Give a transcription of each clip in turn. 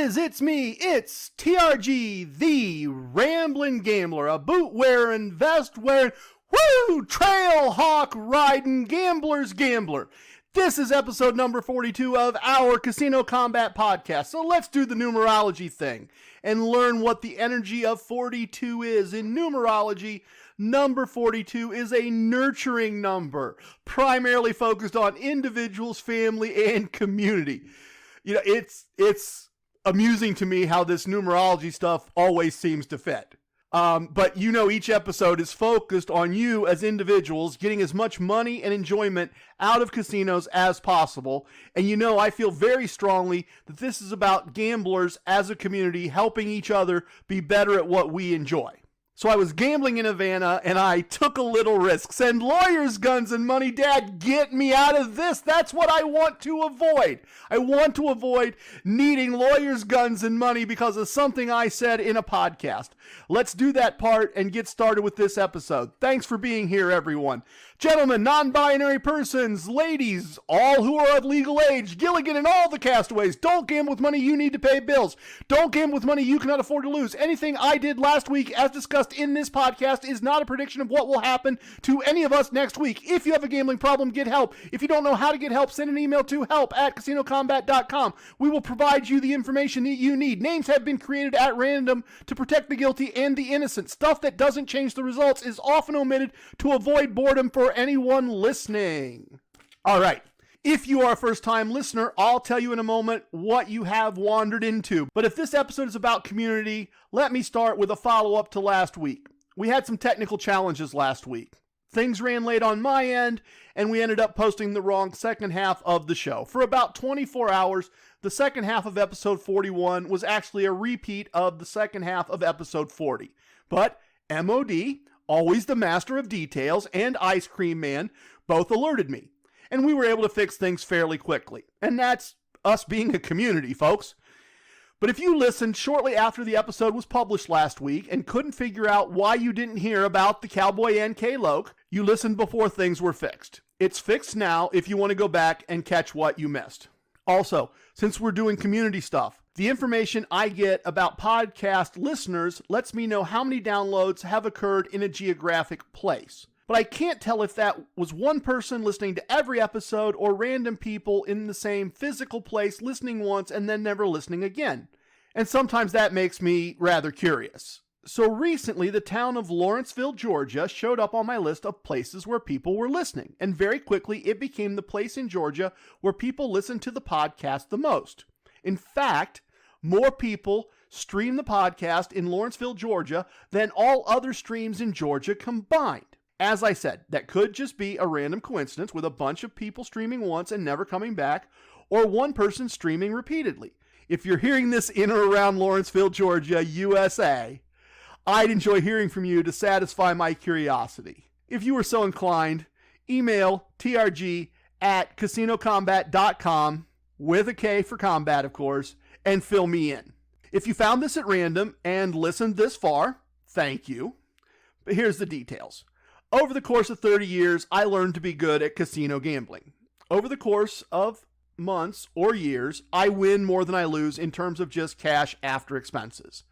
It's me, it's TRG, the Ramblin Gambler, a boot-wearing, vest-wearing, trail hawk riding gambler's gambler. This is episode number 42 of our Casino Kombat podcast. So let's do the numerology thing and learn what the energy of 42 is. In numerology, number 42 is a nurturing number, primarily focused on individuals, family, and community. You know, it's amusing to me how this numerology stuff always seems to fit. But you know, each episode is focused on you as individuals getting as much money and enjoyment out of casinos as possible. And you know, I feel very strongly that this is about gamblers as a community helping each other be better at what we enjoy. So I was gambling in Havana, and I took a little risk. Send lawyers, guns, and money. Dad, get me out of this. That's what I want to avoid. I want to avoid needing lawyers, guns, and money because of something I said in a podcast. Let's do that part and get started with this episode. Thanks for being here, everyone. Gentlemen, non-binary persons, ladies, all who are of legal age, Gilligan and all the castaways, don't gamble with money you need to pay bills. Don't gamble with money you cannot afford to lose. Anything I did last week, as discussed in this podcast, is not a prediction of what will happen to any of us next week. If you have a gambling problem, get help. If you don't know how to get help, send an email to help@casinokombat.com. We will provide you the information that you need. Names have been created at random to protect the guilty and the innocent. Stuff that doesn't change the results is often omitted to avoid boredom for anyone listening. All right. If you are a first-time listener, I'll tell you in a moment what you have wandered into. But if this episode is about community, let me start with a follow-up to last week. We had some technical challenges last week. Things ran late on my end, and we ended up posting the wrong second half of the show. For about 24 hours, the second half of episode 41 was actually a repeat of the second half of episode 40. But MOD, always the master of details, and Ice Cream Man both alerted me. And we were able to fix things fairly quickly. And that's us being a community, folks. But if you listened shortly after the episode was published last week and couldn't figure out why you didn't hear about the Cowboy and K-Loke, you listened before things were fixed. It's fixed now if you want to go back and catch what you missed. Also, since we're doing community stuff, the information I get about podcast listeners lets me know how many downloads have occurred in a geographic place. But I can't tell if that was one person listening to every episode or random people in the same physical place listening once and then never listening again. And sometimes that makes me rather curious. So recently, the town of Lawrenceville, Georgia showed up on my list of places where people were listening. And very quickly, it became the place in Georgia where people listen to the podcast the most. In fact, more people stream the podcast in Lawrenceville, Georgia than all other streams in Georgia combined. As I said, that could just be a random coincidence with a bunch of people streaming once and never coming back, or one person streaming repeatedly. If you're hearing this in or around Lawrenceville, Georgia, USA, I'd enjoy hearing from you to satisfy my curiosity. If you were so inclined, email trg@casinokombat.com, with a K for combat, of course, and fill me in. If you found this at random and listened this far, thank you. But here's the details. Over the course of 30 years, I learned to be good at casino gambling. Over the course of months or years, I win more than I lose in terms of just cash after expenses.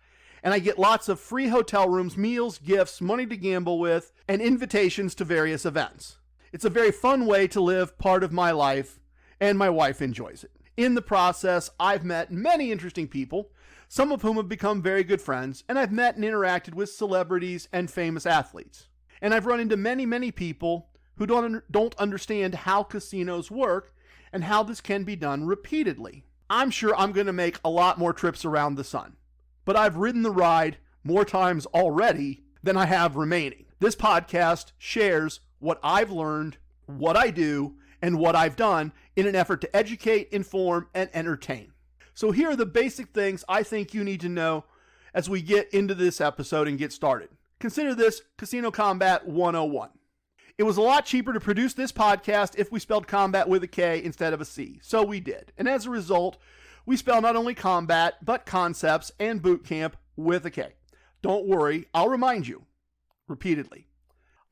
And I get lots of free hotel rooms, meals, gifts, money to gamble with, and invitations to various events. It's a very fun way to live part of my life, and my wife enjoys it. In the process, I've met many interesting people, some of whom have become very good friends, and I've met and interacted with celebrities and famous athletes. And I've run into many people who don't understand how casinos work and how this can be done repeatedly. I'm sure I'm going to make a lot more trips around the sun, but I've ridden the ride more times already than I have remaining. This podcast shares what I've learned, what I do, and what I've done in an effort to educate, inform, and entertain. So here are the basic things I think you need to know as we get into this episode and get started. Consider this Casino Kombat 101. It was a lot cheaper to produce this podcast if we spelled combat with a K instead of a C. So we did. And as a result, we spell not only combat, but concepts and boot camp with a K. Don't worry, I'll remind you repeatedly.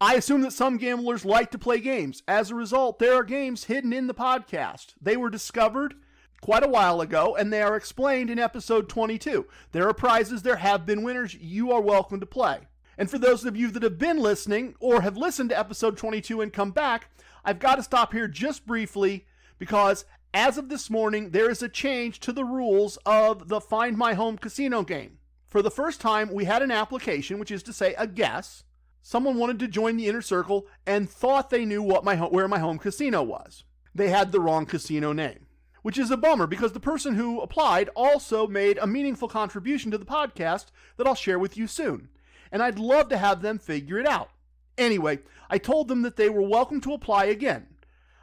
I assume that some gamblers like to play games. As a result, there are games hidden in the podcast. They were discovered quite a while ago, and they are explained in episode 22. There are prizes, there have been winners, you are welcome to play. And for those of you that have been listening or have listened to episode 22 and come back, I've got to stop here just briefly because as of this morning, there is a change to the rules of the Find My Home Casino game. For the first time, we had an application, which is to say a guess. Someone wanted to join the inner circle and thought they knew where my home casino was. They had the wrong casino name, which is a bummer because the person who applied also made a meaningful contribution to the podcast that I'll share with you soon. And I'd love to have them figure it out. Anyway, I told them that they were welcome to apply again.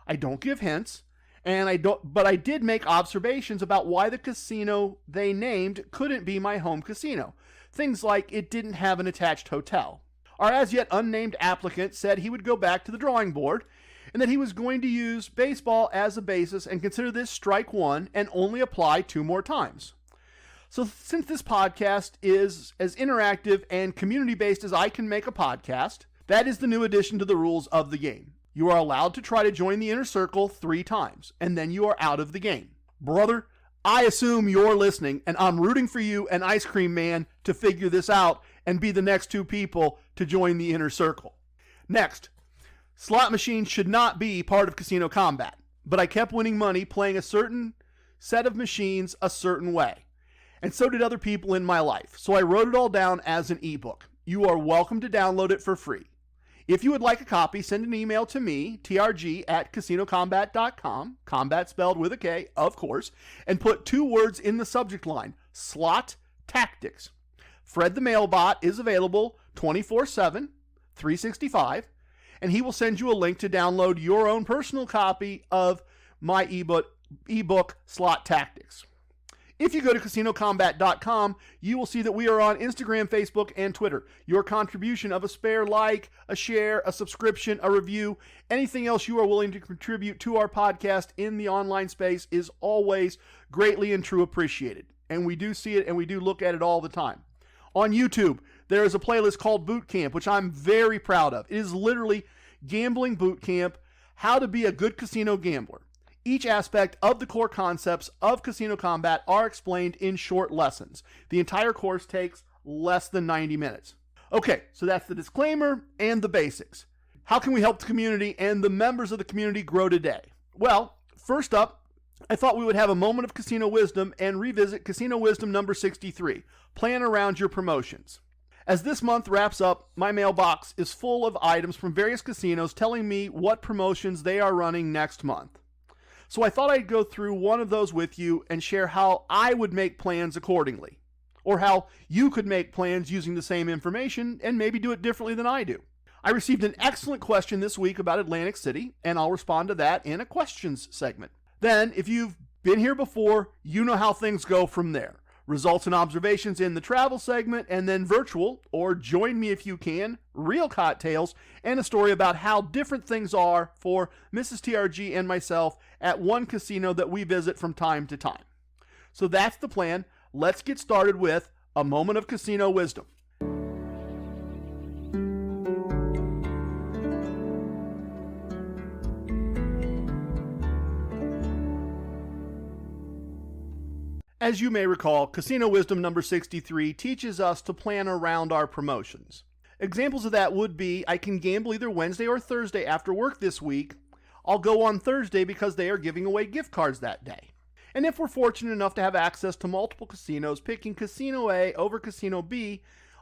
I don't give hints, but I did make observations about why the casino they named couldn't be my home casino. Things like it didn't have an attached hotel. Our as yet unnamed applicant said he would go back to the drawing board and that he was going to use baseball as a basis and consider this strike one and only apply 2 more times. So since this podcast is as interactive and community-based as I can make a podcast, that is the new addition to the rules of the game. You are allowed to try to join the inner circle 3 times, and then you are out of the game. Brother, I assume you're listening, and I'm rooting for you and Ice Cream Man to figure this out and be the next 2 people to join the inner circle. Next, slot machines should not be part of Casino Kombat, but I kept winning money playing a certain set of machines a certain way. And so did other people in my life, so I wrote it all down as an ebook. You are welcome to download it for free. If you would like a copy, send an email to me, trg@casinokombat.com, combat spelled with a K, of course, and put 2 words in the subject line, slot tactics. Fred the Mailbot is available 24/7, 365, and he will send you a link to download your own personal copy of my ebook Slot Tactics. If you go to CasinoCombat.com, you will see that we are on Instagram, Facebook, and Twitter. Your contribution of a spare like, a share, a subscription, a review, anything else you are willing to contribute to our podcast in the online space is always greatly and true appreciated. And we do see it and we do look at it all the time. On YouTube, there is a playlist called Boot Camp, which I'm very proud of. It is literally Gambling Boot Camp, how to be a good casino gambler. Each aspect of the core concepts of Casino Kombat are explained in short lessons. The entire course takes less than 90 minutes. Okay, so that's the disclaimer and the basics. How can we help the community and the members of the community grow today? Well, first up, I thought we would have a moment of casino wisdom and revisit Casino Wisdom number 63, plan around your promotions. As this month wraps up, my mailbox is full of items from various casinos telling me what promotions they are running next month. So I thought I'd go through one of those with you and share how I would make plans accordingly, or how you could make plans using the same information and maybe do it differently than I do. I received an excellent question this week about Atlantic City, and I'll respond to that in a questions segment. Then, if you've been here before, you know how things go from there. Results and observations in the travel segment, and then virtual, or join me if you can, real cocktails, and a story about how different things are for Mrs. TRG and myself at one casino that we visit from time to time. So that's the plan. Let's get started with a moment of casino wisdom. As you may recall, Casino Wisdom number 63 teaches us to plan around our promotions. Examples of that would be, I can gamble either Wednesday or Thursday after work this week. I'll go on Thursday because they are giving away gift cards that day. And if we're fortunate enough to have access to multiple casinos, picking Casino A over Casino B,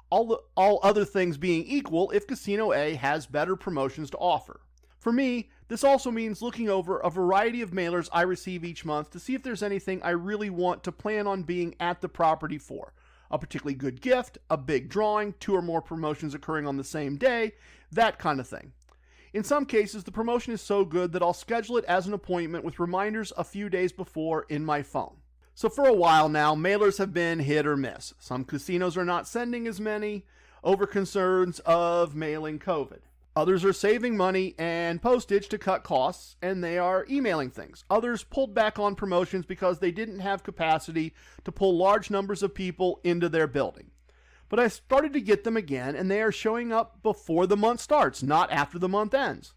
all other things being equal, if Casino A has better promotions to offer. For me, this also means looking over a variety of mailers I receive each month to see if there's anything I really want to plan on being at the property for. A particularly good gift, a big drawing, 2 or more promotions occurring on the same day, that kind of thing. In some cases, the promotion is so good that I'll schedule it as an appointment with reminders a few days before in my phone. So for a while now, mailers have been hit or miss. Some casinos are not sending as many over concerns of mailing COVID. Others are saving money and postage to cut costs, and they are emailing things. Others pulled back on promotions because they didn't have capacity to pull large numbers of people into their building. But I started to get them again, and they are showing up before the month starts, not after the month ends.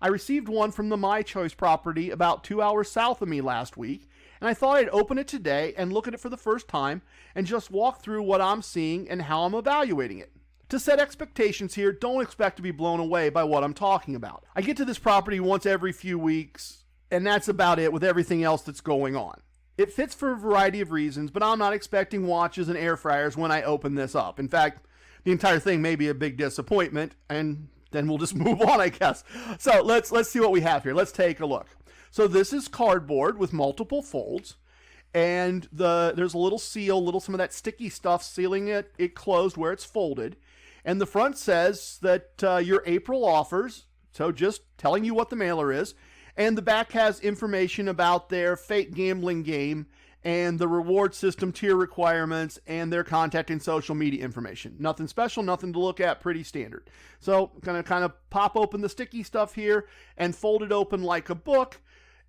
I received one from the My Choice property about 2 hours south of me last week, And I thought I'd open it today and look at it for the first time and just walk through what I'm seeing and how I'm evaluating it. To set expectations here, don't expect to be blown away by what I'm talking about. I get to this property once every few weeks, and that's about it with everything else that's going on. It fits for a variety of reasons, but I'm not expecting watches and air fryers when I open this up. In fact, the entire thing may be a big disappointment, and then we'll just move on, I guess. So let's see what we have here. Let's take a look. So this is cardboard with multiple folds, and there's a little seal, some of that sticky stuff sealing it closed where it's folded. And the front says that your April offers, so just telling you what the mailer is. And the back has information about their fake gambling game and the reward system tier requirements and their contact and social media information. Nothing special, nothing to look at, pretty standard. So I'm going to kind of pop open the sticky stuff here and fold it open like a book.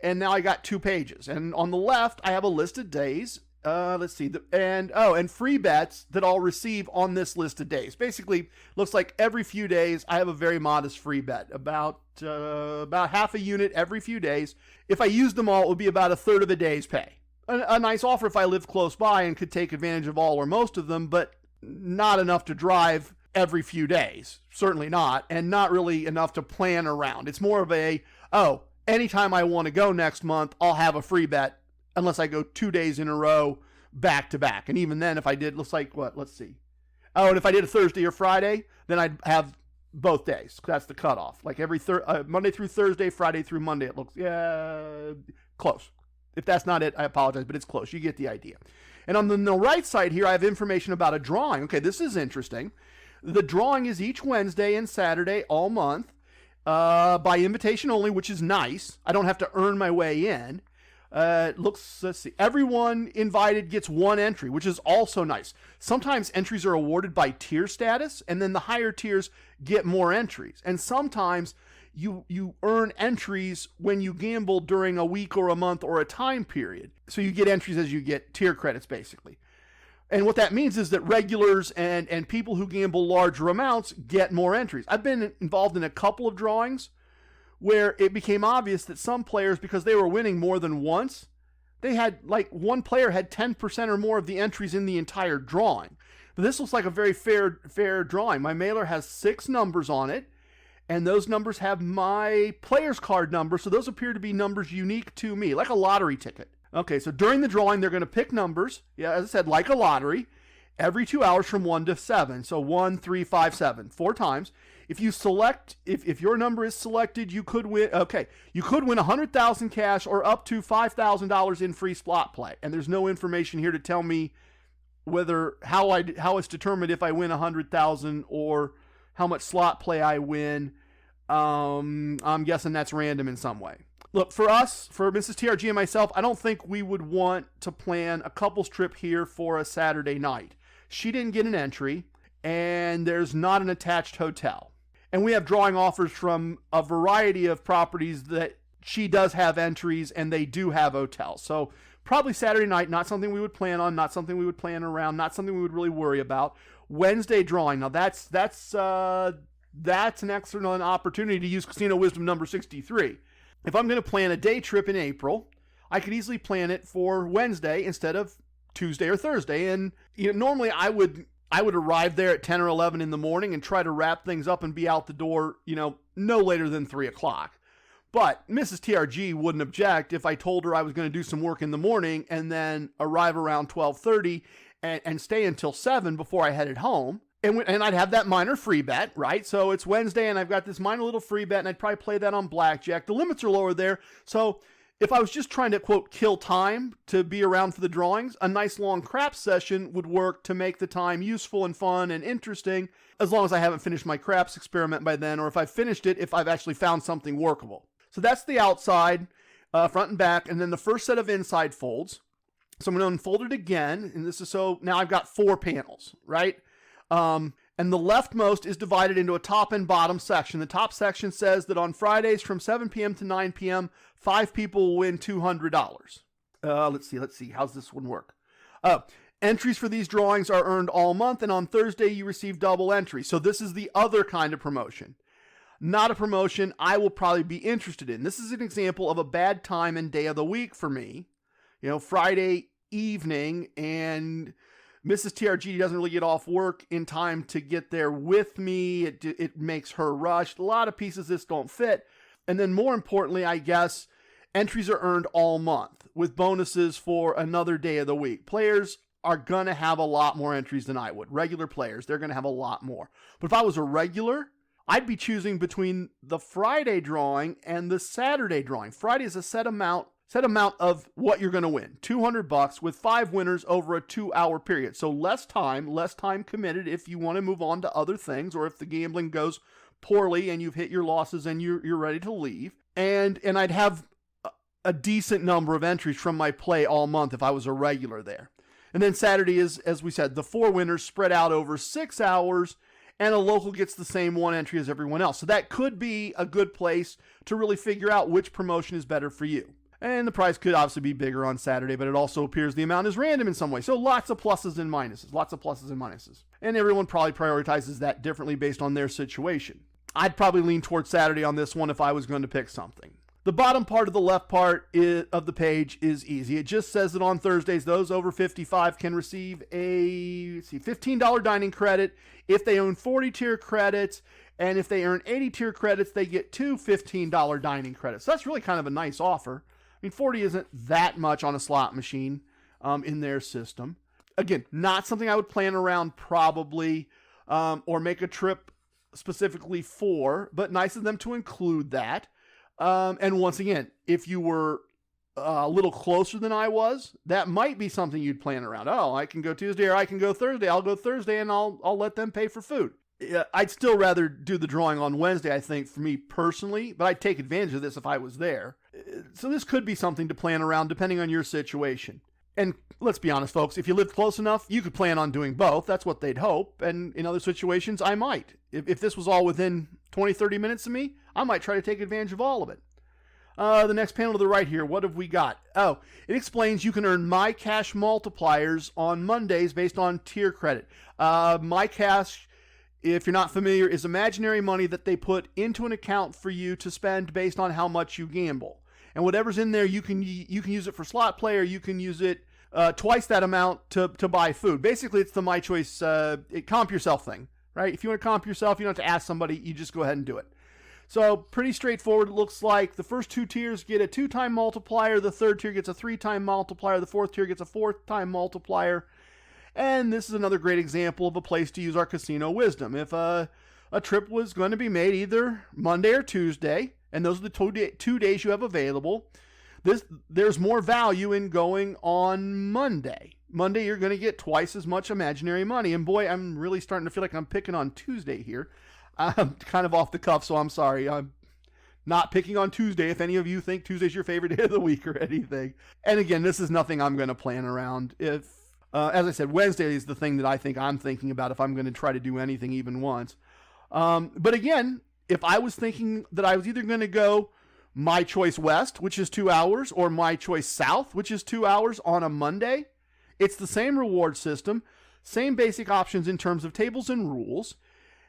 And now I got 2 pages. And on the left, I have a list of days. Let's see. And free bets that I'll receive on this list of days. Basically, looks like every few days I have a very modest free bet. About half a unit every few days. If I use them all, it would be about a third of a day's pay. A nice offer if I live close by and could take advantage of all or most of them, but not enough to drive every few days. Certainly not. And not really enough to plan around. It's more of anytime I want to go next month, I'll have a free bet. Unless I go 2 days in a row back to back. And even then, if I did, let's see. Oh, and if I did a Thursday or Friday, then I'd have both days. That's the cutoff. Like every Monday through Thursday, Friday through Monday, it looks, close. If that's not it, I apologize, but it's close. You get the idea. And on the right side here, I have information about a drawing. Okay, this is interesting. The drawing is each Wednesday and Saturday all month by invitation only, which is nice. I don't have to earn my way in. Let's see. Everyone invited gets 1 entry, which is also nice. Sometimes entries are awarded by tier status, and then the higher tiers get more entries. And sometimes you earn entries when you gamble during a week or a month or a time period. So you get entries as you get tier credits, basically. And what that means is that regulars and people who gamble larger amounts get more entries. I've been involved in a couple of drawings where it became obvious that some players, because they were winning more than once, they had, like, one player had 10% or more of the entries in the entire drawing. But this looks like a very fair drawing. My mailer has 6 numbers on it, and those numbers have my player's card number, so those appear to be numbers unique to me, like a lottery ticket. Okay, so during the drawing, they're going to pick numbers, as I said, like a lottery, every 2 hours from 1 to 7. So 1, 3, 5, 7, 4 times. If you select, if your number is selected, you could win. Okay, you could win $100,000 cash or up to $5,000 in free slot play. And there's no information here to tell me how it's determined if I win $100,000 or how much slot play I win. I'm guessing that's random in some way. Look, for us, for Mrs. TRG and myself, I don't think we would want to plan a couples trip here for a Saturday night. She didn't get an entry, and there's not an attached hotel. And we have drawing offers from a variety of properties that she does have entries, and they do have hotels. So probably Saturday night, not something we would plan on, not something we would plan around, not something we would really worry about. Wednesday drawing. Now that's an excellent opportunity to use Casino Wisdom number 63. If I'm going to plan a day trip in April, I could easily plan it for Wednesday instead of Tuesday or Thursday. And normally I would arrive there at 10 or 11 in the morning and try to wrap things up and be out the door, no later than 3 o'clock. But Mrs. TRG wouldn't object if I told her I was going to do some work in the morning and then arrive around 12:30 and stay until 7 before I headed home. And I'd have that minor free bet, right? So it's Wednesday and I've got this minor little free bet and I'd probably play that on blackjack. The limits are lower there. So if I was just trying to, quote, kill time to be around for the drawings, a nice long craps session would work to make the time useful and fun and interesting, as long as I haven't finished my craps experiment by then, or if I've finished it, if I've actually found something workable. So that's the outside, front and back, and then the first set of inside folds. So I'm going to unfold it again, and now I've got 4 panels, right? And the leftmost is divided into a top and bottom section. The top section says that on Fridays from 7 p.m. to 9 p.m., 5 people will win $200. Let's see. How's this one work? Entries for these drawings are earned all month, and on Thursday you receive double entries. So this is the other kind of promotion. Not a promotion I will probably be interested in. This is an example of a bad time and day of the week for me, Friday evening, and Mrs. TRG doesn't really get off work in time to get there with me. It makes her rush. A lot of pieces this don't fit. And then more importantly, I guess, entries are earned all month with bonuses for another day of the week. Players are going to have a lot more entries than I would. Regular players, they're going to have a lot more. But if I was a regular, I'd be choosing between the Friday drawing and the Saturday drawing. Friday is a set amount of what you're going to win. $200 with 5 winners over a 2-hour period. So less time committed if you want to move on to other things, or if the gambling goes poorly and you've hit your losses and you're ready to leave. And I'd have a decent number of entries from my play all month if I was a regular there. And then Saturday is, as we said, the 4 winners spread out over 6 hours, and a local gets the same 1 entry as everyone else. So that could be a good place to really figure out which promotion is better for you. And the prize could obviously be bigger on Saturday, but it also appears the amount is random in some way. So lots of pluses and minuses. And everyone probably prioritizes that differently based on their situation. I'd probably lean towards Saturday on this one if I was going to pick something. The bottom part of the left part of the page is easy. It just says that on Thursdays, those over 55 can receive a $15 dining credit if they earn 40 tier credits. And if they earn 80 tier credits, they get 2 $15 dining credits. So that's really kind of a nice offer. I mean, 40 isn't that much on a slot machine in their system. Again, not something I would plan around probably or make a trip specifically for, but nice of them to include that. And once again, if you were a little closer than I was, that might be something you'd plan around. Oh, I can go Tuesday or I can go Thursday. I'll go Thursday and I'll let them pay for food. I'd still rather do the drawing on Wednesday, I think, for me personally, but I'd take advantage of this if I was there. So this could be something to plan around depending on your situation. And let's be honest, folks, if you lived close enough, you could plan on doing both. That's what they'd hope. And in other situations, I might. If this was all within 20, 30 minutes of me, I might try to take advantage of all of it. The next panel to the right here, what have we got? Oh, it explains you can earn My Cash multipliers on Mondays based on tier credit. My Cash, if you're not familiar, is imaginary money that they put into an account for you to spend based on how much you gamble. And whatever's in there, you can use it for slot play, or you can use it twice that amount to buy food. Basically, it's the My Choice comp yourself thing, right? If you want to comp yourself, you don't have to ask somebody. You just go ahead and do it. So pretty straightforward. It looks like the first 2 tiers get a 2-time multiplier. The third tier gets a 3-time multiplier. The fourth tier gets a 4th-time multiplier. And this is another great example of a place to use our casino wisdom. If a trip was going to be made either Monday or Tuesday, and those are the 2 days you have available, there's more value in going on Monday. Monday, you're going to get twice as much imaginary money. And boy, I'm really starting to feel like I'm picking on Tuesday here. I'm kind of off the cuff, so I'm sorry. I'm not picking on Tuesday if any of you think Tuesday's your favorite day of the week or anything. And again, this is nothing I'm going to plan around. If, as I said, Wednesday is the thing that I think I'm thinking about if I'm going to try to do anything even once. But again, if I was thinking that I was either going to go My Choice West, which is 2 hours, or My Choice South, which is 2 hours on a Monday, it's the same reward system, same basic options in terms of tables and rules.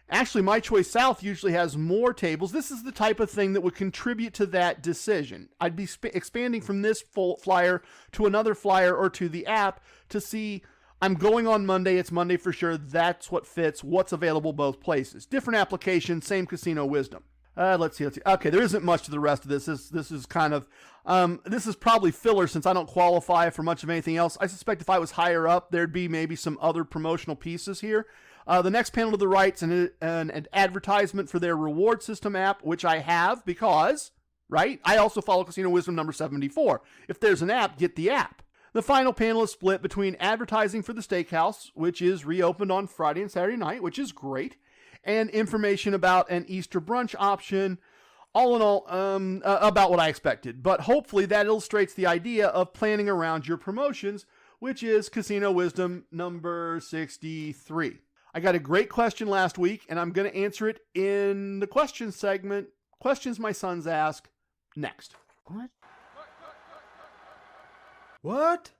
Actually, My Choice South usually has more tables. This is the type of thing that would contribute to that decision. I'd be expanding from this flyer to another flyer or to the app to see, I'm going on Monday. It's Monday for sure. That's what fits. What's available both places. Different application, same casino wisdom. Let's see. Okay, there isn't much to the rest of this. This is kind of, this is probably filler since I don't qualify for much of anything else. I suspect if I was higher up, there'd be maybe some other promotional pieces here. The next panel to the right's an advertisement for their reward system app, which I have because, right, I also follow Casino Wisdom number 74. If there's an app, get the app. The final panel is split between advertising for the steakhouse, which is reopened on Friday and Saturday night, which is great, and information about an Easter brunch option, all in all, about what I expected. But hopefully that illustrates the idea of planning around your promotions, which is Casino Wisdom number 63. I got a great question last week, and I'm going to answer it in the question segment. Questions my sons ask next. What?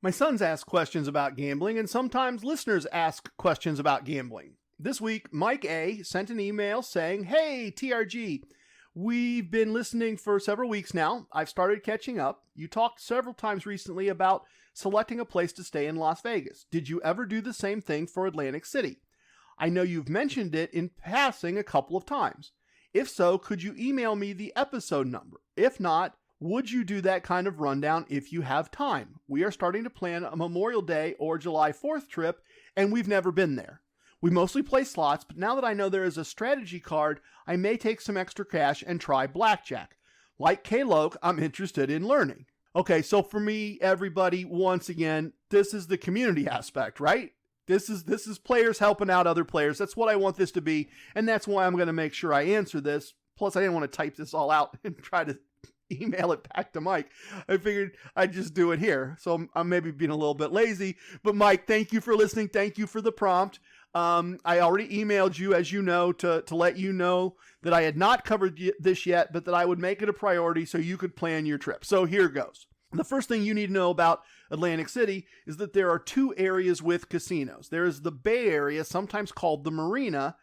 My sons ask questions about gambling, and sometimes listeners ask questions about gambling. This week, Mike A. sent an email saying, "Hey, TRG, We've been listening for several weeks now. I've started catching up. You talked several times recently about selecting a place to stay in Las Vegas. Did you ever do the same thing for Atlantic City? I know you've mentioned it in passing a couple of times. If so, could you email me the episode number? If not, would you do that kind of rundown if you have time? We are starting to plan a Memorial Day or July 4th trip, and we've never been there. We mostly play slots, but now that I know there is a strategy card, I may take some extra cash and try blackjack. Like K-Loke, I'm interested in learning. Okay, so for me, everybody, once again, this is the community aspect, right? This is players helping out other players. That's what I want this to be, and that's why I'm going to make sure I answer this. Plus, I didn't want to type this all out and try to email it back to Mike. I figured I'd just do it here. So I'm maybe being a little bit lazy. But Mike, thank you for listening. Thank you for the prompt. I already emailed you, as you know, to let you know that I had not covered this yet, but that I would make it a priority so you could plan your trip. So here goes. The first thing you need to know about Atlantic City is that there are two areas with casinos. There is the Bay Area, sometimes called the Marina,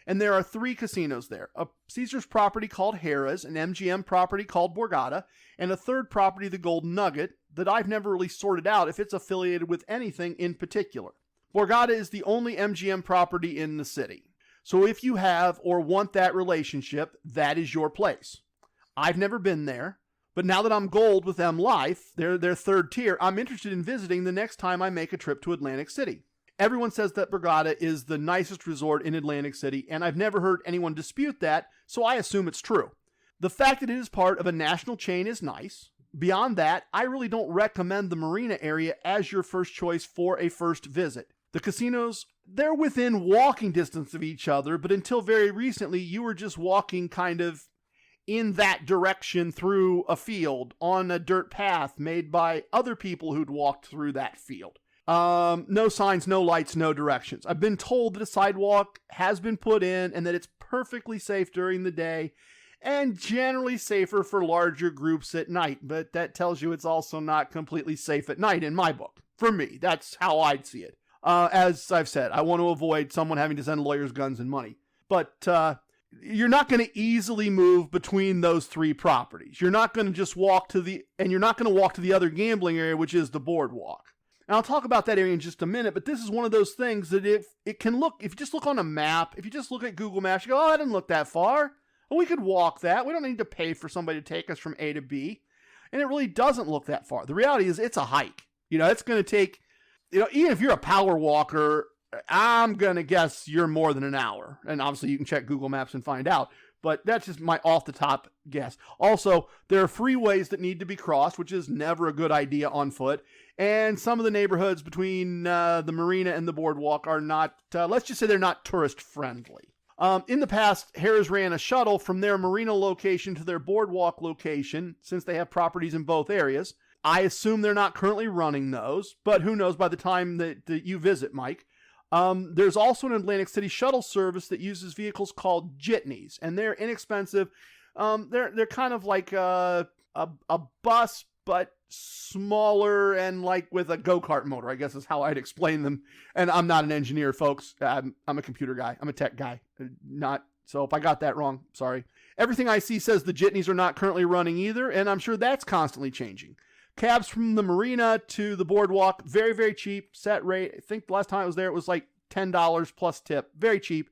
and there are three casinos there. A Caesars property called Harrah's, an MGM property called Borgata, and a third property, the Golden Nugget, that I've never really sorted out if it's affiliated with anything in particular. Borgata is the only MGM property in the city. So if you have or want that relationship, that is your place. I've never been there, but now that I'm gold with M Life, their third tier, I'm interested in visiting the next time I make a trip to Atlantic City. Everyone says that Borgata is the nicest resort in Atlantic City, and I've never heard anyone dispute that, so I assume it's true. The fact that it is part of a national chain is nice. Beyond that, I really don't recommend the Marina area as your first choice for a first visit. The casinos, they're within walking distance of each other, but until very recently, you were just walking kind of in that direction through a field on a dirt path made by other people who'd walked through that field. No signs, no lights, no directions. I've been told that a sidewalk has been put in and that it's perfectly safe during the day and generally safer for larger groups at night, but that tells you it's also not completely safe at night in my book. For me, that's how I'd see it. As I've said, I want to avoid someone having to send lawyers guns and money. But you're not going to easily move between those three properties. You're not going to just walk you're not going to walk to the other gambling area, which is the boardwalk. And I'll talk about that area in just a minute, but this is one of those things that if you just look on a map, if you just look at Google Maps, you go, oh, I didn't look that far. Well, we could walk that. We don't need to pay for somebody to take us from A to B. And it really doesn't look that far. The reality is it's a hike. It's going to take, even if you're a power walker, I'm going to guess you're more than an hour. And obviously you can check Google Maps and find out. But that's just my off-the-top guess. Also, there are freeways that need to be crossed, which is never a good idea on foot. And some of the neighborhoods between the marina and the boardwalk are not, let's just say they're not tourist-friendly. In the past, Harrah's ran a shuttle from their marina location to their boardwalk location, since they have properties in both areas. I assume they're not currently running those, but who knows by the time that you visit, Mike. There's also an Atlantic City shuttle service that uses vehicles called jitneys, and they're inexpensive. They're kind of like a bus, but smaller and like with a go-kart motor, I guess is how I'd explain them. And I'm not an engineer, folks. I'm a computer guy. I'm a tech guy. So if I got that wrong, sorry. Everything I see says the jitneys are not currently running either, and I'm sure that's constantly changing. Cabs from the marina to the boardwalk, very, very cheap, set rate. I think the last time I was there, it was like $10 plus tip. Very cheap.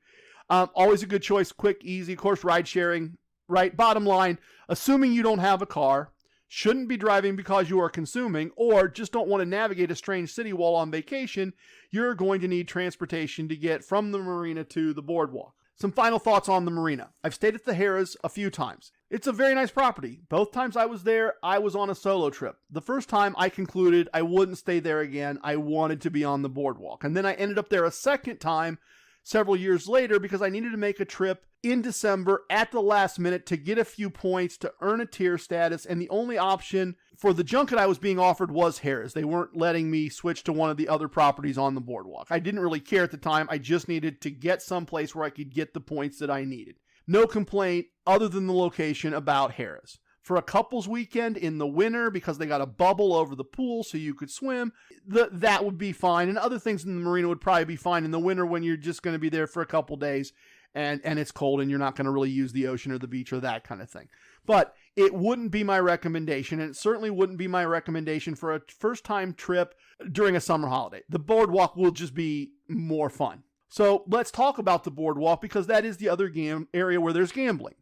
Always a good choice, quick, easy. Of course, ride sharing, right? Bottom line, assuming you don't have a car, shouldn't be driving because you are consuming, or just don't want to navigate a strange city while on vacation, you're going to need transportation to get from the marina to the boardwalk. Some final thoughts on the marina. I've stayed at the Harrah's a few times. It's a very nice property. Both times I was there, I was on a solo trip. The first time I concluded I wouldn't stay there again. I wanted to be on the boardwalk. And then I ended up there a second time several years later because I needed to make a trip in December at the last minute to get a few points to earn a tier status. And the only option for the junket I was being offered was Harrah's. They weren't letting me switch to one of the other properties on the boardwalk. I didn't really care at the time. I just needed to get someplace where I could get the points that I needed. No complaint other than the location about Harrah's. For a couple's weekend in the winter, because they got a bubble over the pool so you could swim, that would be fine. And other things in the marina would probably be fine in the winter when you're just going to be there for a couple days and it's cold and you're not going to really use the ocean or the beach or that kind of thing. But it wouldn't be my recommendation, and it certainly wouldn't be my recommendation for a first-time trip during a summer holiday. The boardwalk will just be more fun. So let's talk about the boardwalk, because that is the other area where there's gambling.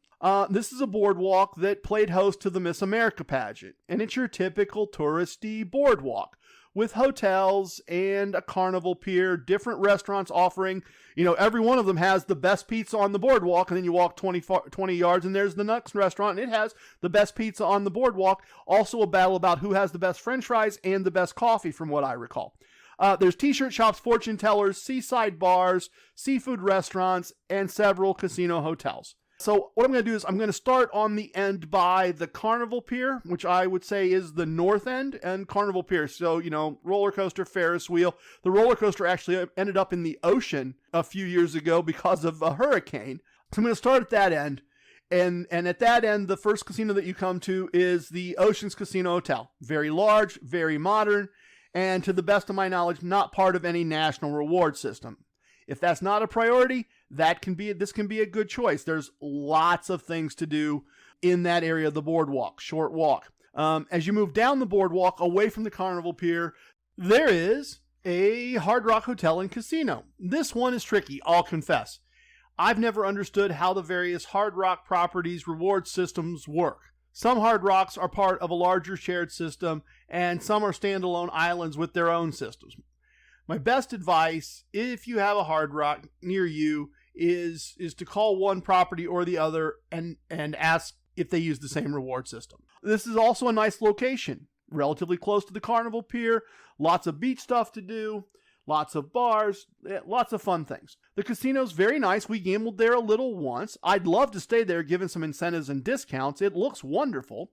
This is a boardwalk that played host to the Miss America pageant, and it's your typical touristy boardwalk with hotels and a carnival pier, different restaurants offering, every one of them has the best pizza on the boardwalk, and then you walk 20 yards and there's the next restaurant and it has the best pizza on the boardwalk. Also a battle about who has the best french fries and the best coffee from what I recall. There's t-shirt shops, fortune tellers, seaside bars, seafood restaurants, and several casino hotels. So what I'm going to do is I'm going to start on the end by the Carnival Pier, which I would say is the north end, and Carnival Pier. So, roller coaster, Ferris wheel. The roller coaster actually ended up in the ocean a few years ago because of a hurricane. So I'm going to start at that end. And at that end, the first casino that you come to is the Oceans Casino Hotel. Very large, very modern, and to the best of my knowledge, not part of any national reward system. If that's not a priority, this can be a good choice. There's lots of things to do in that area of the boardwalk, short walk. As you move down the boardwalk away from the Carnival Pier, there is a Hard Rock Hotel and Casino. This one is tricky, I'll confess. I've never understood how the various Hard Rock properties' reward systems work. Some Hard Rocks are part of a larger shared system, and some are standalone islands with their own systems. My best advice, if you have a Hard Rock near you, is to call one property or the other and ask if they use the same reward system. This is also a nice location, relatively close to the Carnival Pier, lots of beach stuff to do, lots of bars, lots of fun things. The casino's very nice. We gambled there a little once. I'd love to stay there given some incentives and discounts. It looks wonderful.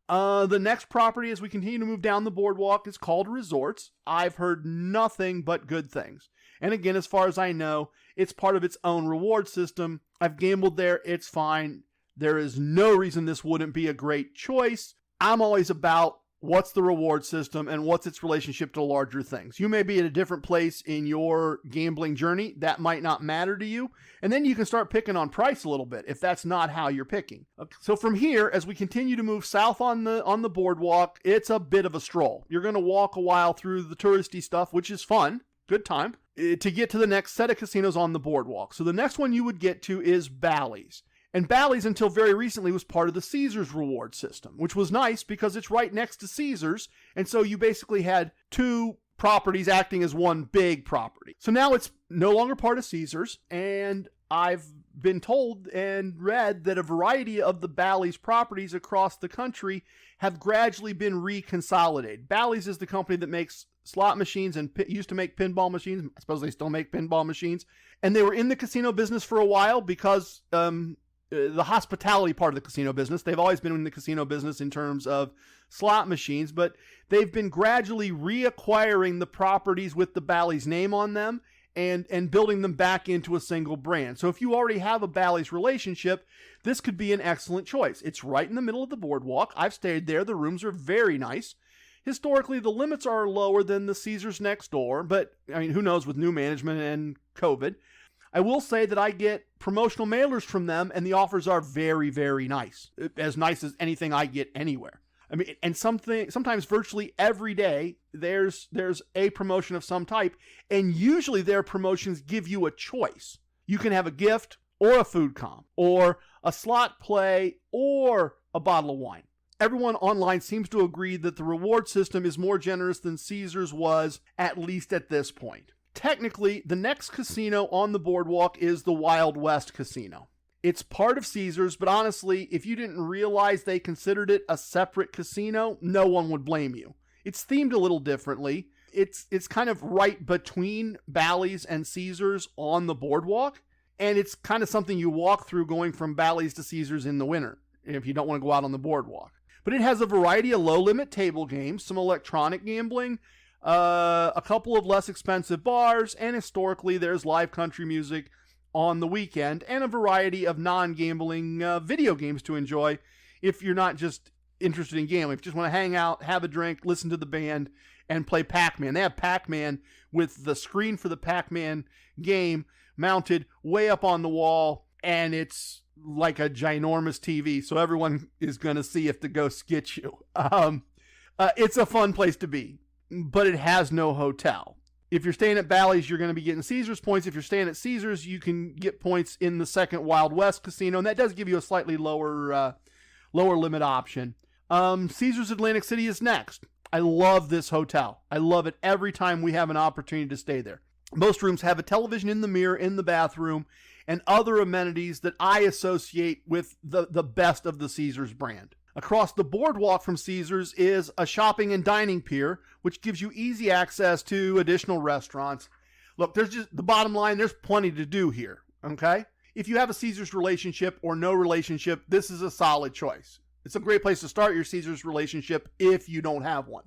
The next property as we continue to move down the boardwalk is called Resorts. I've heard nothing but good things. And again, as far as I know, it's part of its own reward system. I've gambled there. It's fine. There is no reason this wouldn't be a great choice. I'm always about what's the reward system and what's its relationship to larger things. You may be at a different place in your gambling journey. That might not matter to you. And then you can start picking on price a little bit if that's not how you're picking. Okay. So from here, as we continue to move south on the boardwalk, it's a bit of a stroll. You're going to walk a while through the touristy stuff, which is fun. Good time. To get to the next set of casinos on the boardwalk. So the next one you would get to is Bally's. And Bally's, until very recently, was part of the Caesars reward system, which was nice because it's right next to Caesars. And so you basically had two properties acting as one big property. So now it's no longer part of Caesars. And I've been told and read that a variety of the Bally's properties across the country have gradually been reconsolidated. Bally's is the company that makes slot machines and used to make pinball machines. I suppose they still make pinball machines. And they were in the casino business for a while because the hospitality part of the casino business. They've always been in the casino business in terms of slot machines, but they've been gradually reacquiring the properties with the Bally's name on them and building them back into a single brand. So if you already have a Bally's relationship, this could be an excellent choice. It's right in the middle of the boardwalk. I've stayed there. The rooms are very nice. Historically, the limits are lower than the Caesars next door, but I mean, who knows with new management and COVID. I will say that I get promotional mailers from them, and the offers are very, very nice. As nice as anything I get anywhere. I mean, and sometimes virtually every day, there's a promotion of some type, and usually their promotions give you a choice. You can have a gift, or a food comp, or a slot play, or a bottle of wine. Everyone online seems to agree that the reward system is more generous than Caesars was, at least at this point. Technically, the next casino on the boardwalk is the Wild West Casino. It's part of Caesars, but honestly, if you didn't realize they considered it a separate casino, no one would blame you. It's themed a little differently. It's kind of right between Bally's and Caesars on the boardwalk, and it's kind of something you walk through going from Bally's to Caesars in the winter, if you don't want to go out on the boardwalk. But it has a variety of low-limit table games, some electronic gambling, a couple of less expensive bars, and historically there's live country music on the weekend, and a variety of non-gambling video games to enjoy if you're not just interested in gambling. If you just want to hang out, have a drink, listen to the band, and play Pac-Man. They have Pac-Man with the screen for the Pac-Man game mounted way up on the wall, and it's like a ginormous TV, so everyone is going to see if the ghosts get you. It's a fun place to be, but it has no hotel. If you're staying at Bally's, you're going to be getting Caesars points. If you're staying at Caesars, you can get points in the second Wild West casino, and that does give you a slightly lower limit option. Caesars Atlantic City is next. I love this hotel. I love it every time we have an opportunity to stay there. Most rooms have a television in the mirror in the bathroom and other amenities that I associate with the best of the Caesars brand. Across the boardwalk from Caesars is a shopping and dining pier, which gives you easy access to additional restaurants. Look, there's just the bottom line, there's plenty to do here, okay? If you have a Caesars relationship or no relationship, this is a solid choice. It's a great place to start your Caesars relationship if you don't have one.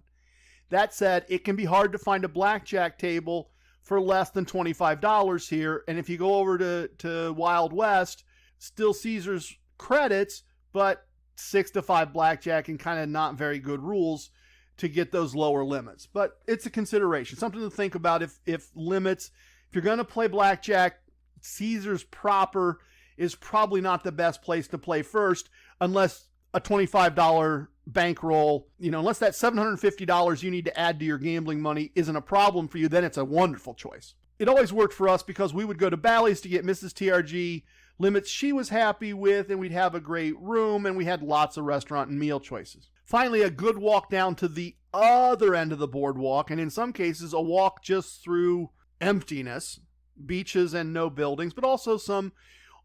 That said, it can be hard to find a blackjack table for less than $25 here, and if you go over to Wild West, still Caesars credits, but 6 to 5 blackjack and kind of not very good rules to get those lower limits. But it's a consideration, something to think about if limits. If you're going to play blackjack, Caesars proper is probably not the best place to play first, unless a $25 bankroll, unless that $750 you need to add to your gambling money isn't a problem for you, then it's a wonderful choice. It always worked for us because we would go to Bally's to get Mrs. TRG limits she was happy with, and we'd have a great room, and we had lots of restaurant and meal choices. Finally, a good walk down to the other end of the boardwalk, and in some cases, a walk just through emptiness, beaches and no buildings, but also some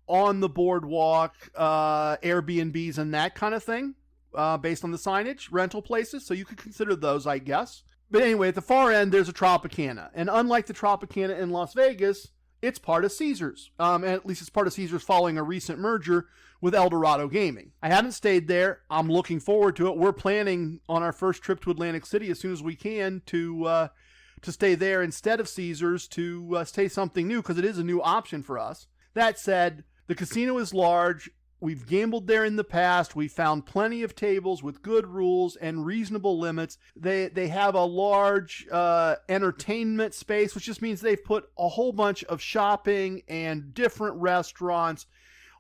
on the boardwalk, Airbnbs and that kind of thing, based on the signage, rental places, so you could consider those, I guess. But anyway, at the far end, there's a Tropicana, and unlike the Tropicana in Las Vegas, it's part of Caesars, and at least it's part of Caesars following a recent merger with Eldorado Gaming. I haven't stayed there. I'm looking forward to it. We're planning on our first trip to Atlantic City as soon as we can to stay there instead of Caesars, to stay something new, because it is a new option for us. That said, the casino is large. We've gambled there in the past. We found plenty of tables with good rules and reasonable limits. They have a large entertainment space, which just means they've put a whole bunch of shopping and different restaurants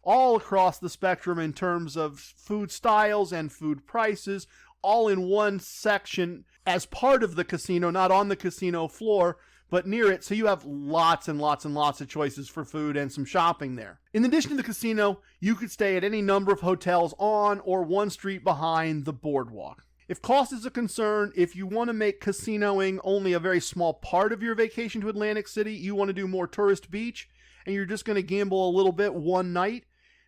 all across the spectrum in terms of food styles and food prices, all in one section as part of the casino, not on the casino floor, but near it, so you have lots and lots and lots of choices for food and some shopping there. In addition to the casino, you could stay at any number of hotels on or one street behind the boardwalk. If cost is a concern, if you want to make casinoing only a very small part of your vacation to Atlantic City, you want to do more tourist beach, and you're just going to gamble a little bit one night,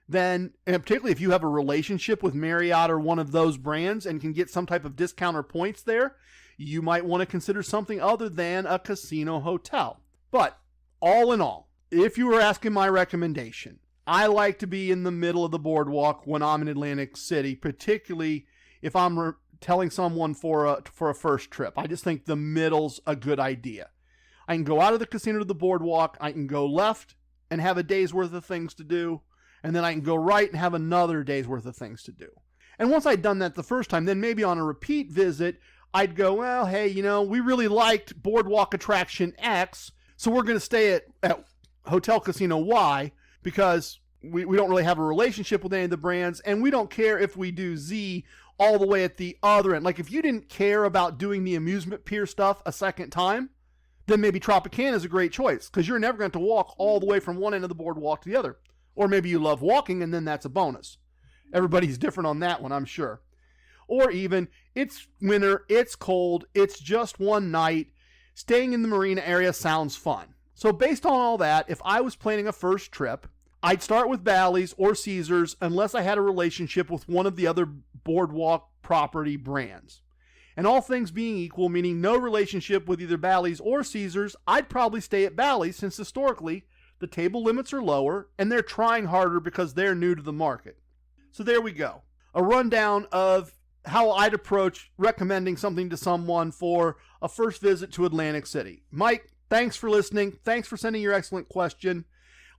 then, and particularly if you have a relationship with Marriott or one of those brands and can get some type of discount or points there, you might want to consider something other than a casino hotel. But all in all, if you were asking my recommendation, I like to be in the middle of the boardwalk when I'm in Atlantic City, particularly if I'm telling someone for a first trip. I just think the middle's a good idea. I can go out of the casino to the boardwalk, I can go left and have a day's worth of things to do, and then I can go right and have another day's worth of things to do. And once I'd done that the first time, then maybe on a repeat visit, I'd go, well, hey, we really liked Boardwalk Attraction X, so we're going to stay at Hotel Casino Y because we don't really have a relationship with any of the brands, and we don't care if we do Z all the way at the other end. Like, if you didn't care about doing the amusement pier stuff a second time, then maybe Tropicana is a great choice because you're never going to walk all the way from one end of the boardwalk to the other. Or maybe you love walking, and then that's a bonus. Everybody's different on that one, I'm sure. Or even, it's winter, it's cold, it's just one night, staying in the marina area sounds fun. So based on all that, if I was planning a first trip, I'd start with Bally's or Caesars unless I had a relationship with one of the other boardwalk property brands. And all things being equal, meaning no relationship with either Bally's or Caesars, I'd probably stay at Bally's since historically the table limits are lower and they're trying harder because they're new to the market. So there we go. A rundown of how I'd approach recommending something to someone for a first visit to Atlantic City. Mike, thanks for listening. Thanks for sending your excellent question.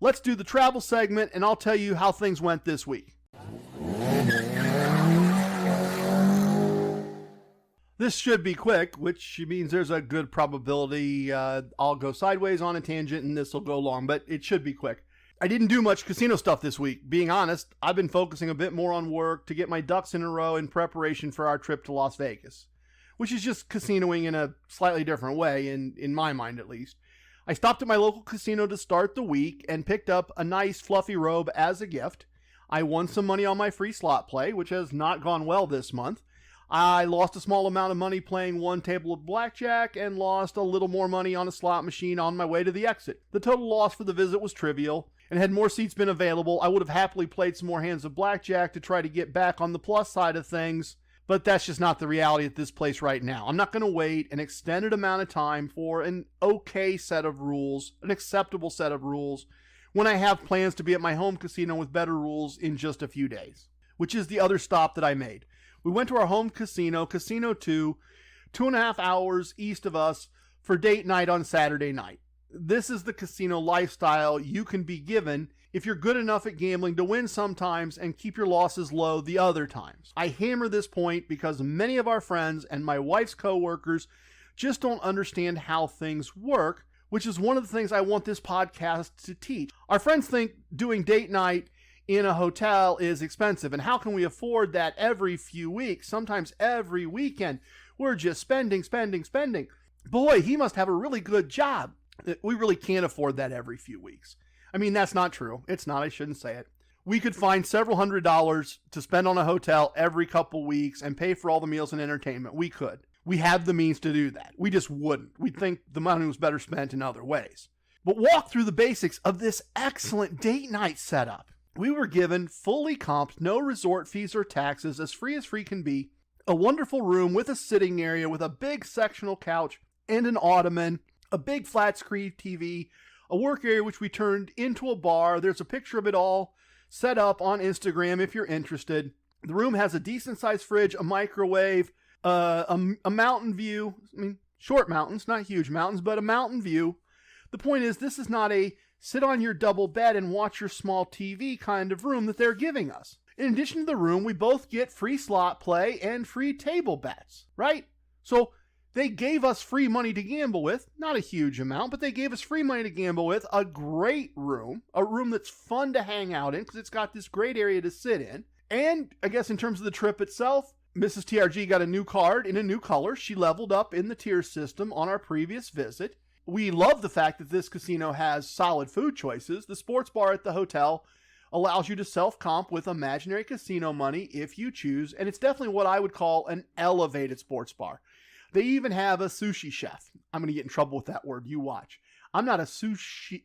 Let's do the travel segment, and I'll tell you how things went this week. This should be quick, which means there's a good probability I'll go sideways on a tangent and this will go long, but it should be quick. I didn't do much casino stuff this week. Being honest, I've been focusing a bit more on work to get my ducks in a row in preparation for our trip to Las Vegas, which is just casinoing in a slightly different way, in my mind at least. I stopped at my local casino to start the week and picked up a nice fluffy robe as a gift. I won some money on my free slot play, which has not gone well this month. I lost a small amount of money playing one table of blackjack and lost a little more money on a slot machine on my way to the exit. The total loss for the visit was trivial, and had more seats been available, I would have happily played some more hands of blackjack to try to get back on the plus side of things, but that's just not the reality at this place right now. I'm not going to wait an extended amount of time for an okay set of rules, an acceptable set of rules, when I have plans to be at my home casino with better rules in just a few days, which is the other stop that I made. We went to our home casino, Casino 2, 2.5 hours east of us, for date night on Saturday night. This is the casino lifestyle you can be given if you're good enough at gambling to win sometimes and keep your losses low the other times. I hammer this point because many of our friends and my wife's coworkers just don't understand how things work, which is one of the things I want this podcast to teach. Our friends think doing date night in a hotel is expensive, and how can we afford that every few weeks, sometimes every weekend? We're just spending. Boy, he must have a really good job. We really can't afford that every few weeks. I mean, that's not true. It's not. I shouldn't say it. We could find several $100s to spend on a hotel every couple weeks and pay for all the meals and entertainment. We could. We have the means to do that. We just wouldn't. We'd think the money was better spent in other ways. But walk through the basics of this excellent date night setup. We were given fully comped, no resort fees or taxes, as free can be, a wonderful room with a sitting area with a big sectional couch and an ottoman, a big flat screen TV, a work area which we turned into a bar. There's a picture of it all set up on Instagram if you're interested. The room has a decent sized fridge, a microwave, a mountain view. I mean, short mountains, not huge mountains, but a mountain view. The point is, this is not a sit on your double bed and watch your small TV kind of room that they're giving us. In addition to the room, we both get free slot play and free table bets, right? So they gave us free money to gamble with, not a huge amount, but they gave us free money to gamble with, a great room, a room that's fun to hang out in because it's got this great area to sit in. And I guess in terms of the trip itself, Mrs. TRG got a new card in a new color. She leveled up in the tier system on our previous visit. We love the fact that this casino has solid food choices. The sports bar at the hotel allows you to self-comp with imaginary casino money if you choose, and it's definitely what I would call an elevated sports bar. They even have a sushi chef. I'm going to get in trouble with that word. You watch. I'm not a sushi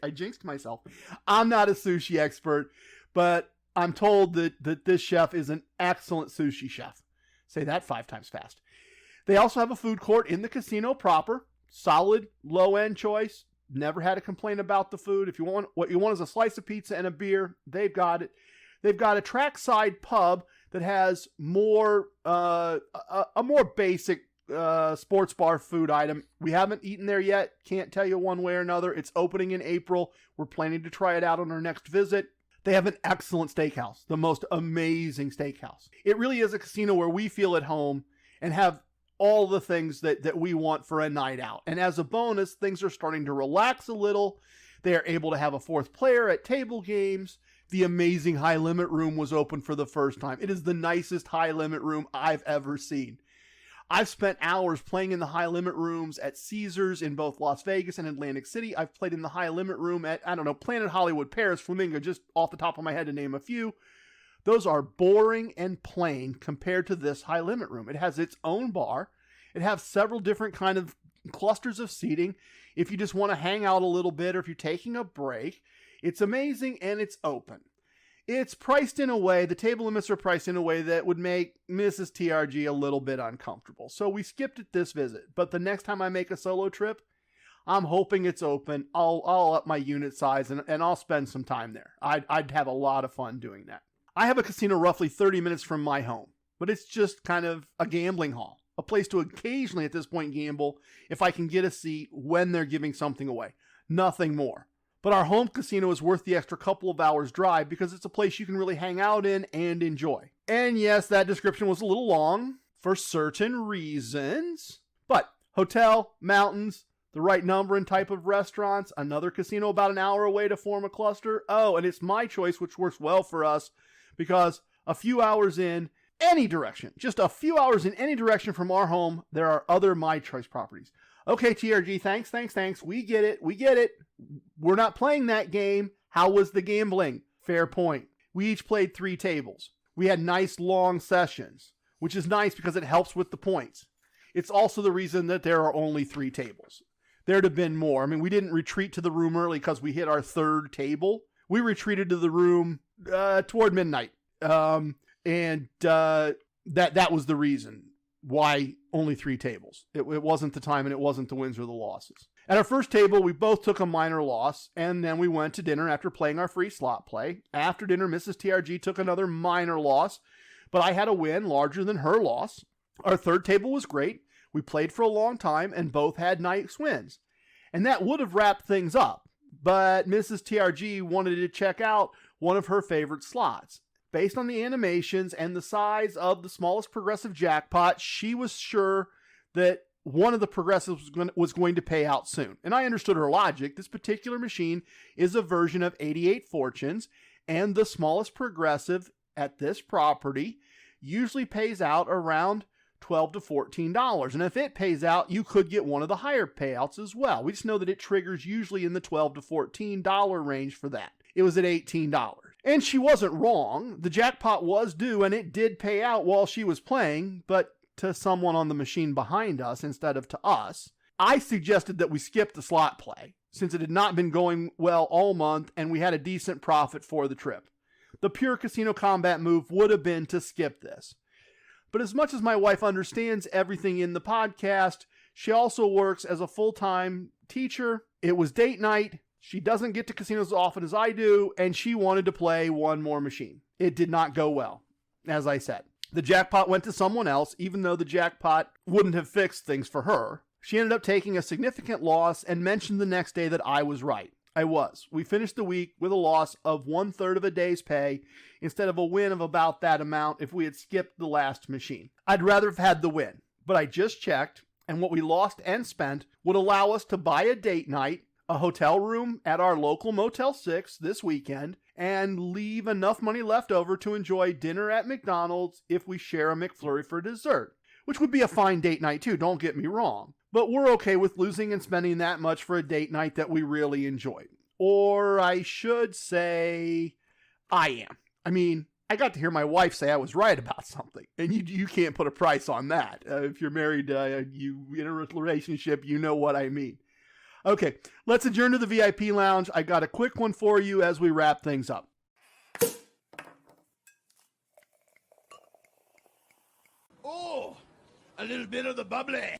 I jinxed myself. I'm not a sushi expert, but I'm told that this chef is an excellent sushi chef. Say that 5 times fast. They also have a food court in the casino proper. Solid, low-end choice. Never had a complaint about the food. If you want, what you want is a slice of pizza and a beer, they've got it. They've got a trackside pub that has more a more basic sports bar food item. We haven't eaten there yet. Can't tell you one way or another. It's opening in April. We're planning to try it out on our next visit. They have an excellent steakhouse, the most amazing steakhouse. It really is a casino where we feel at home and have all the things that we want for a night out. And as a bonus, things are starting to relax a little. They are able to have a 4th player at table games. The amazing high limit room was open for the first time. It is the nicest high limit room I've ever seen. I've spent hours playing in the high limit rooms at Caesars in both Las Vegas and Atlantic City. I've played in the high limit room at, Planet Hollywood, Paris, Flamingo, just off the top of my head to name a few. Those are boring and plain compared to this high limit room. It has its own bar. It has several different kind of clusters of seating. If you just want to hang out a little bit or if you're taking a break, it's amazing and it's open. It's priced in a way, the table limits are priced in a way that would make Mrs. TRG a little bit uncomfortable. So we skipped it this visit, but the next time I make a solo trip, I'm hoping it's open. I'll up my unit size and I'll spend some time there. I'd have a lot of fun doing that. I have a casino roughly 30 minutes from my home, but it's just kind of a gambling hall, a place to occasionally at this point gamble if I can get a seat when they're giving something away. Nothing more. But our home casino is worth the extra couple of hours drive because it's a place you can really hang out in and enjoy. And yes, that description was a little long. for certain reasons. But hotel, mountains, the right number and type of restaurants, another casino about an hour away to form a cluster. Oh, and it's my choice, which works well for us because a few hours in any direction, just a few hours in any direction from our home, there are other my choice properties. Okay, TRG, thanks. We get it. We're not playing that game. How was the gambling? Fair point. We each played 3 tables. We had nice long sessions, which is nice because it helps with the points. It's also the reason that there are only 3 tables. There'd have been more. I mean, we didn't retreat to the room early because we hit our 3rd table. We retreated to the room toward midnight. That was the reason why only 3 tables. It wasn't the time and it wasn't the wins or the losses. At our first table, we both took a minor loss, and then we went to dinner after playing our free slot play. After dinner, Mrs. TRG took another minor loss, but I had a win larger than her loss. Our third table was great. We played for a long time and both had nice wins. And that would have wrapped things up, but Mrs. TRG wanted to check out one of her favorite slots. Based on the animations and the size of the smallest progressive jackpot, she was sure that one of the progressives was going to pay out soon. And I understood her logic. This particular machine is a version of 88 Fortunes, and the smallest progressive at this property usually pays out around $12 to $14. And if it pays out, you could get one of the higher payouts as well. We just know that it triggers usually in the $12 to $14 range for that. It was at $18. And she wasn't wrong. The jackpot was due and it did pay out while she was playing, but to someone on the machine behind us instead of to us. I suggested that we skip the slot play since it had not been going well all month and we had a decent profit for the trip. The pure casino combat move would have been to skip this. But as much as my wife understands everything in the podcast, she also works as a full-time teacher. It was date night. She doesn't get to casinos as often as I do, and she wanted to play one more machine. It did not go well, as I said. The jackpot went to someone else, even though the jackpot wouldn't have fixed things for her. She ended up taking a significant loss and mentioned the next day that I was right. I was. We finished the week with a loss of 1/3 of a day's pay instead of a win of about that amount if we had skipped the last machine. I'd rather have had the win, but I just checked, and what we lost and spent would allow us to buy a date night, a hotel room at our local Motel 6 this weekend, and leave enough money left over to enjoy dinner at McDonald's if we share a McFlurry for dessert, which would be a fine date night too, don't get me wrong. But we're okay with losing and spending that much for a date night that we really enjoyed. Or I should say, I am. I mean, I got to hear my wife say I was right about something, and you can't put a price on that. If you're married, you in a relationship, you know what I mean. Okay, let's adjourn to the VIP lounge. I got a quick one for you as we wrap things up. Oh, a little bit of the bubbly.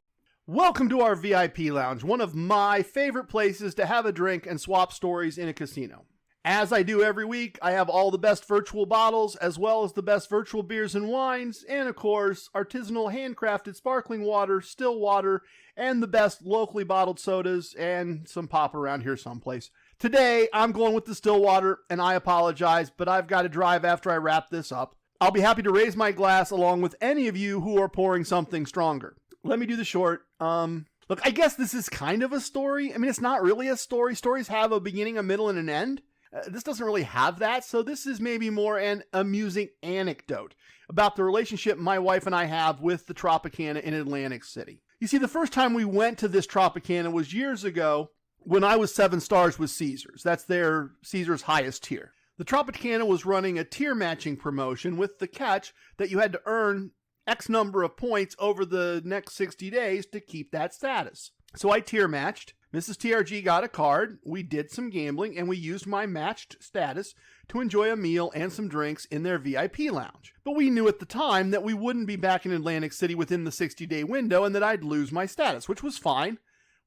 Welcome to our VIP lounge, one of my favorite places to have a drink and swap stories in a casino. As I do every week, I have all the best virtual bottles, as well as the best virtual beers and wines, and of course, artisanal handcrafted sparkling water, still water, and the best locally bottled sodas, and some pop around here someplace. Today, I'm going with the still water, and I apologize, but I've got to drive after I wrap this up. I'll be happy to raise my glass along with any of you who are pouring something stronger. Let me do the short. Look, I guess this is kind of a story. I mean, it's not really a story. Stories have a beginning, a middle, and an end. This doesn't really have that, so this is maybe more an amusing anecdote about the relationship my wife and I have with the Tropicana in Atlantic City. You see, the first time we went to this Tropicana was years ago when I was 7 stars with Caesars. That's their Caesars highest tier. The Tropicana was running a tier matching promotion with the catch that you had to earn X number of points over the next 60 days to keep that status. So I tier matched. Mrs. TRG got a card, we did some gambling, and we used my matched status to enjoy a meal and some drinks in their VIP lounge. But we knew at the time that we wouldn't be back in Atlantic City within the 60-day window and that I'd lose my status, which was fine.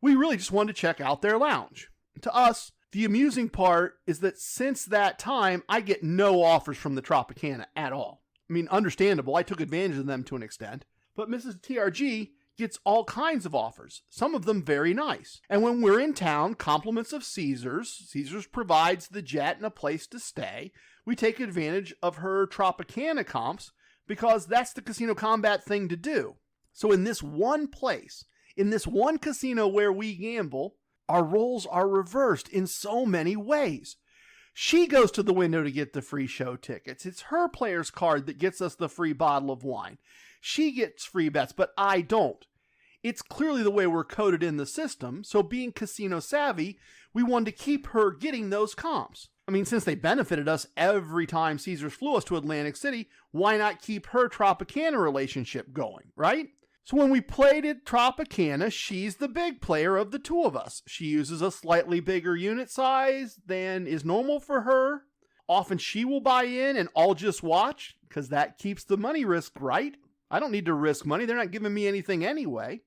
We really just wanted to check out their lounge. To us, the amusing part is that since that time, I get no offers from the Tropicana at all. I mean, understandable, I took advantage of them to an extent. But Mrs. TRG gets all kinds of offers, some of them very nice. And when we're in town, compliments of Caesars provides the jet and a place to stay. We take advantage of her Tropicana comps because that's the casino combat thing to do. So in this one place, in this one casino where we gamble, our roles are reversed in so many ways. She goes to the window to get the free show tickets. It's her player's card that gets us the free bottle of wine. She gets free bets, but I don't. It's clearly the way we're coded in the system, so being casino savvy, we wanted to keep her getting those comps. I mean, since they benefited us every time Caesars flew us to Atlantic City, why not keep her Tropicana relationship going, right? So when we played at Tropicana, she's the big player of the two of us. She uses a slightly bigger unit size than is normal for her. Often she will buy in and I'll just watch, because that keeps the money risk right. I don't need to risk money. They're not giving me anything anyway.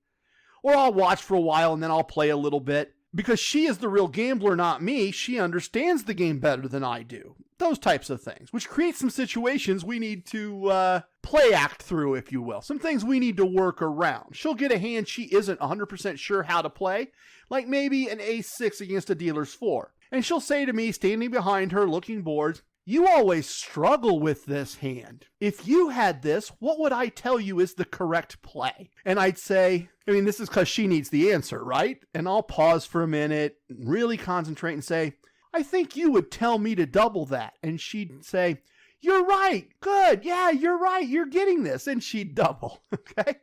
Or I'll watch for a while and then I'll play a little bit. Because she is the real gambler, not me. She understands the game better than I do. Those types of things, which create some situations we need to play act through, if you will. Some things we need to work around. She'll get a hand she isn't 100% sure how to play, like maybe an ace-6 against a dealer's 4. And she'll say to me, standing behind her, looking bored, "You always struggle with this hand. If you had this, what would I tell you is the correct play?" And I'd say, this is because she needs the answer, right? And I'll pause for a minute, really concentrate and say, "I think you would tell me to double that." And she'd say, "You're right. Good. Yeah, you're right. You're getting this." And she'd double, okay?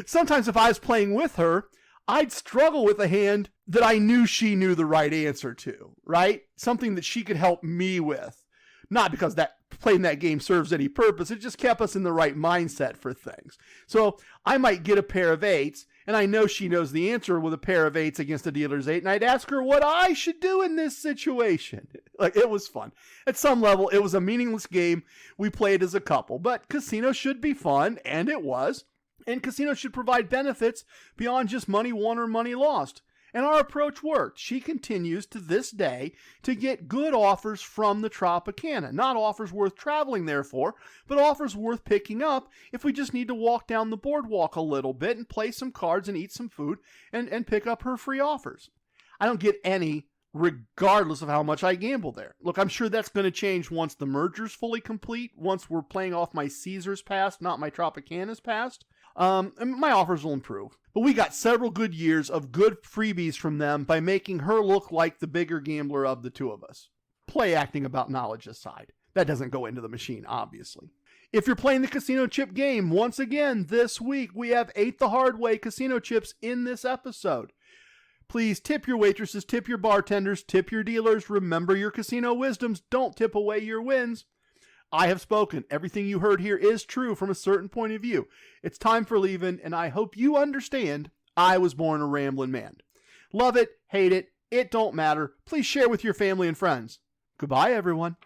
Sometimes if I was playing with her, I'd struggle with a hand that I knew she knew the right answer to, right? Something that she could help me with. Not because playing that game serves any purpose. It just kept us in the right mindset for things. So I might get a pair of 8s, and I know she knows the answer with a pair of 8s against a dealer's 8, and I'd ask her what I should do in this situation. It was fun. At some level, it was a meaningless game we played as a couple, but casino should be fun, and it was. And casino should provide benefits beyond just money won or money lost. And our approach worked. She continues to this day to get good offers from the Tropicana. Not offers worth traveling there for, but offers worth picking up if we just need to walk down the boardwalk a little bit and play some cards and eat some food and pick up her free offers. I don't get any regardless of how much I gamble there. Look, I'm sure that's going to change once the merger's fully complete, once we're playing off my Caesars past, not my Tropicana's past. And my offers will improve. But we got several good years of good freebies from them by making her look like the bigger gambler of the two of us. Play acting about knowledge aside. That doesn't go into the machine, obviously. If you're playing the casino chip game, once again, this week we have 8 the Hard Way casino chips in this episode. Please tip your waitresses, tip your bartenders, tip your dealers. Remember your casino wisdoms. Don't tip away your wins. I have spoken. Everything you heard here is true from a certain point of view. It's time for leaving, and I hope you understand I was born a Ramblin' Man. Love it, hate it, it don't matter. Please share with your family and friends. Goodbye, everyone.